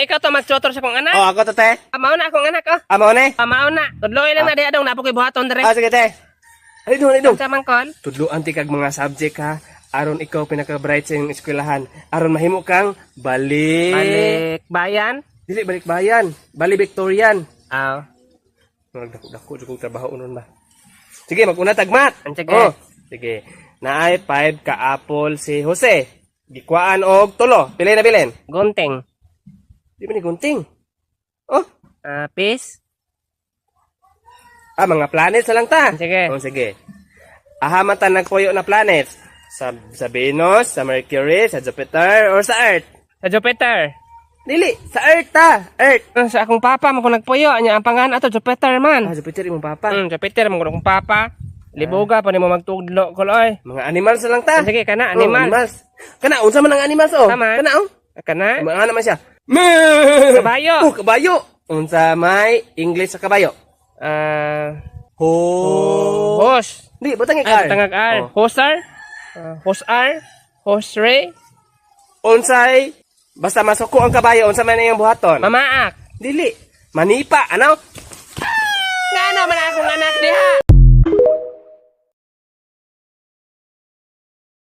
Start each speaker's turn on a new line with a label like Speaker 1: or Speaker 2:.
Speaker 1: ikaw to magtutor sa kong anak.
Speaker 2: Oh, ako to, te.
Speaker 1: Amao na akong anak, oh.
Speaker 2: Amo ni.
Speaker 1: Amao na. Tudloy lang na di adong napo koy buhaton dire.
Speaker 2: Ah, sige, te. Halidong.
Speaker 1: Sa mangkol.
Speaker 2: Tudluan ti kag mga subject ha. Aron ikaw pinaka-bright sa iyong eskwelahan. Aron mahimo kang
Speaker 1: Balik bayan.
Speaker 2: Dili balik bayan. Bali Victorian.
Speaker 1: Aw.
Speaker 2: Dako kong trabaho nun ba. Sige, mag-una tagmat.
Speaker 1: Sige.
Speaker 2: Oh, sige. Naay 5 ka apple si Jose. Gikwaan og tulo. Pili na bilin.
Speaker 1: Gunting.
Speaker 2: Di ba ni gunting? Oh,
Speaker 1: Peace.
Speaker 2: mga planets na lang ta.
Speaker 1: Sige.
Speaker 2: Oh, sige. Ahaman ta nagpuyo na planets. Sa Venus, sa Mercury, sa Jupiter, or sa Earth.
Speaker 1: Sa Jupiter.
Speaker 2: Dili, sa Earth ta. Earth.
Speaker 1: Sa akong papa mo ko nagpuyo anya ang pangan ato Jupiter man.
Speaker 2: Jupiter imong papa.
Speaker 1: Jupiter mo ko akong papa. Libuga pa nimo magtudlo kuloy.
Speaker 2: Mga animals na lang ta.
Speaker 1: Sige kana
Speaker 2: Oh,
Speaker 1: animal.
Speaker 2: animals. Kana unsa man ang animals oh?
Speaker 1: Tama.
Speaker 2: Kana oh.
Speaker 1: Kana
Speaker 2: Mga naman siya.
Speaker 1: kabayo.
Speaker 2: Oh, kabayo. Unsa may English sa kabayo?
Speaker 1: Horse.
Speaker 2: Di, butang ikar.
Speaker 1: Tangag R.
Speaker 2: Oh.
Speaker 1: Hosar. Horse R. Horse ray.
Speaker 2: Unsay basta masuko ang kabayo, unsa man iyang buhaton?
Speaker 1: Mamaak.
Speaker 2: Dili. Manipa, ano?
Speaker 1: Ngano man akong anak diha?